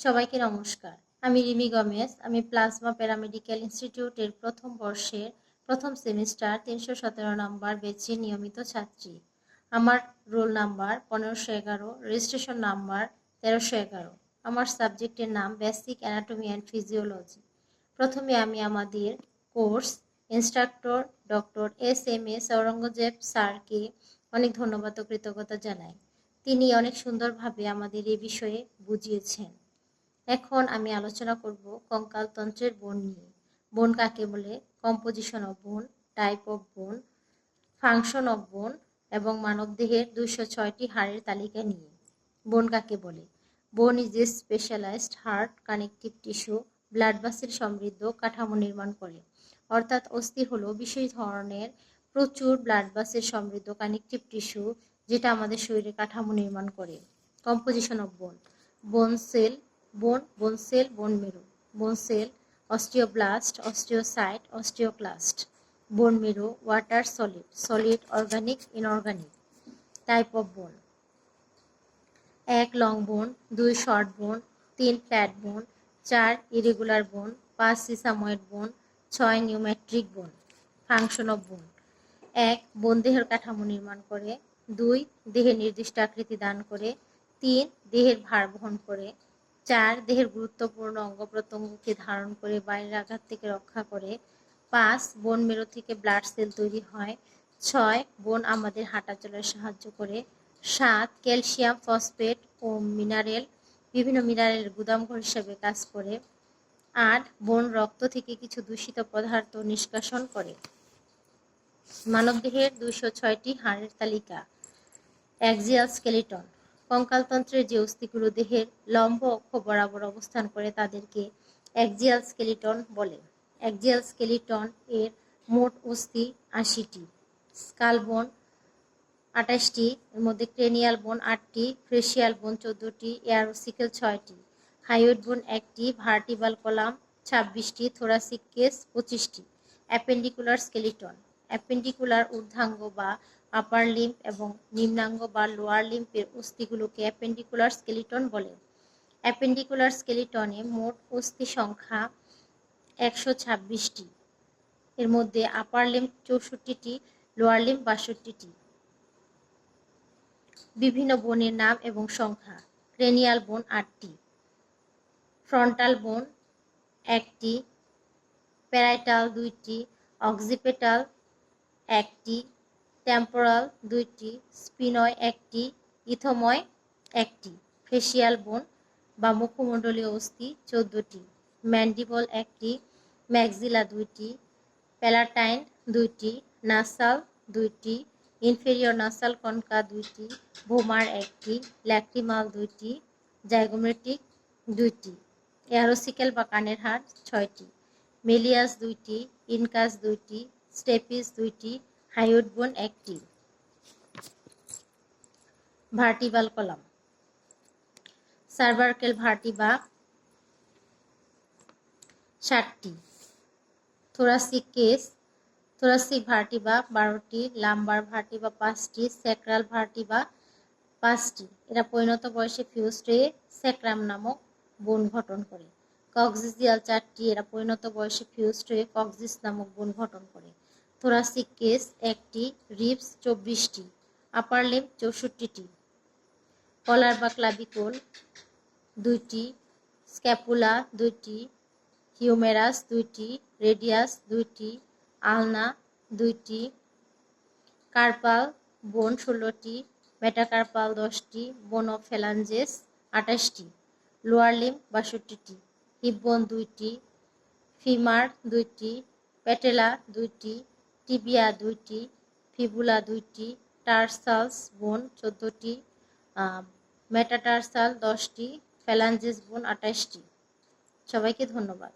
সবাইকে নমস্কার। আমি রিমি গমেজ। আমি প্লাজমা প্যারামেডিক্যাল ইনস্টিটিউটের প্রথম বর্ষের প্রথম সেমিস্টার ৩১৭ নম্বর ব্যাচের নিয়মিত ছাত্রী। আমার রোল নাম্বার ১৫১১, রেজিস্ট্রেশন নাম্বার ১৩১১। আমার সাবজেক্টের নাম বেসিক অ্যানাটমি অ্যান্ড ফিজিওলজি। প্রথমে আমি আমাদের course instructor doctor S Aurangzeb স্যারকে অনেক ধন্যবাদ ও কৃতজ্ঞতা জানাই। তিনি অনেক সুন্দরভাবে আমাদের এই বিষয়ে বুঝিয়েছেন। এখন আমি আলোচনা করব কঙ্কালতন্ত্রের বোন নিয়ে। বোন কাকে বলে, কম্পোজিশন অফ বোন, টাইপ অফ বোন, ফাংশন অফ বোন এবং মানবদেহের ২০৬টি হাড়ের তালিকা নিয়ে। বোন কাকে বলে? Bone is a specialized hard connective tissue, blood vessel সমৃদ্ধ কাঠামো নির্মাণ করে। অর্থাৎ অস্থি হলো বিশেষ ধরনের প্রচুর ব্লাড ভেসেল সমৃদ্ধ কানেকটিভ টিস্যু, যেটা আমাদের শরীরে কাঠামো নির্মাণ করে। কম্পোজিশন অফ বোন, বোন সেল, বোন সেল, বোন মেরু, বোন সেল, অস্টিওব্লাস্ট, অস্টিওসাইট, অস্টিওক্লাস্ট, বোন মেরু, water solid, solid, organic, inorganic. Type of বোন, ১ লং বোন, ২ শর্ট বোন, ৩ ফ্ল্যাট বোন, ৪ ইরেগুলার বোন, ৫ সিসাময়েড বোন, ৬ নিউমেট্রিক বোন। ফাংশন অফ বোন, ১ বোন দেহের কাঠামো নির্মাণ করে, ২ দেহের নির্দিষ্ট আকৃতি দান করে, ৩ দেহের ভার বহন করে, ৪ দেহের গুরুত্বপূর্ণ অঙ্গ প্রত্যঙ্গকে ধারণ করে বাইরের আঘাত থেকে রক্ষা করে, ৫ বোন মেরু থেকে ব্লাড সেল তৈরি হয়, ৬ বোন আমাদের হাঁটা চলায় সাহায্য করে, ৭ ক্যালসিয়াম, ফসফেট ও বিভিন্ন মিনারেলের গুদামঘর হিসেবে কাজ করে, ৮ বোন রক্ত থেকে কিছু দূষিত পদার্থ নিষ্কাশন করে। মানবদেহের ২০৬টি হাড়ের তালিকা। অ্যাক্সিয়াল স্কেলিটন, কঙ্কালতন্ত্রের যে অস্থিগুলো দেহের লম্ব অক্ষ বরাবর অবস্থান করে তাদেরকে অ্যাক্সিয়াল স্কেলিটন বলে। অ্যাক্সিয়াল স্কেলিটন এর মোট অস্থি ৮০টি। স্কাল বোন ২৮টি, এর মধ্যে ক্রেনিয়াল বোন ৮টি, ফেসিয়াল বোন ১৪টি, এয়ারোসিকেল ৬টি, হাইওয়েড বোন ১টি, ভার্টিবাল কলাম ২৬টি, থোরাসিক কেস ২৫টি। অ্যাপেন্ডিকুলার স্কেলিটন, অ্যাপেন্ডিকুলার ঊর্ধ্বাঙ্গ বা আপার লিম্ব এবং নিম্নাঙ্গ বা লোয়ার লিম্বের অস্থিগুলোকে অ্যাপেন্ডিকুলার স্কেলিটন বলে। অ্যাপেন্ডিকুলার স্কেলিটনে মোট অস্থি সংখ্যা ১২৬টি, এর মধ্যে আপার লিম্ব ৬৪টি, লোয়ার লিম্ব ৬২টি। বিভিন্ন বোনের নাম এবং সংখ্যা। ক্রেনিয়াল বোন ৮টি, ফ্রন্টাল বোন ১টি, প্যারাইটাল ২টি, অক্সিপিটাল ১টি, টেম্পোরাল ২টি, স্পিনয় ১টি, ইথোময় ১টি। ফেসিয়াল বোন বা মুখমণ্ডলীয় অস্থি ১৪টি, ম্যান্ডিবল 1টি, ম্যাক্সিলা 2টি, প্যালাটাইন 2টি, নাসাল 2টি, ইনফেরিয়র নাসাল কনকা 2টি, ভোমার 1টি, ল্যাক্রিমাল 2টি, জাইগোমেটিক 2টি, এয়ারোসিকেল বা কানের হাড় 6টি, মেলিয়াস 2টি, ইনকাস 2টি, স্টেপিস 2টি, হাইওয়েড বোন 1টি। ভার্টিবাল কলাম, সার্ভাইকাল ভার্টিবা 7টি, থোরাসিক কেস, থোরাসিক ভার্টিবা 12টি, লাম্বার ভার্টিবা 5টি, স্যাক্রাল ভার্টিবা 5টি। এরা পরিণত বয়সে ফিউজড হয়ে স্যাক্রাম নামক বোন গঠন করে। কক্সিজিয়াল 4টি, এরা পরিণত বয়সে ফিউজড হয়ে কক্সিস নামক বোন গঠন করে। থোরাসিক কেস 1টি, রিবস 24টি, আপার লিম্ব 64টি, কলার বা ক্লাভিকল 2টি, স্ক্যাপুলা 2টি, হিউমেরাস 2টি, রেডিয়াস 2টি, আলনা 2টি, কার্পাল বোন 16টি, মেটাকার্পাল 10টি, বোন অফ ফ্যালাঞ্জেস 28টি, লোয়ার লিম্ব 62টি, হিপ বোন 2টি, ফিমার 2টি, প্যাটেলা 2টি, টিবিয়া 2টি, ফিবুলা 2টি, টার্সালস বোন 14টি, মেটাটার্সাল 10টি, ফ্যালাঞ্জেস বোন 28টি। সবাইকে ধন্যবাদ।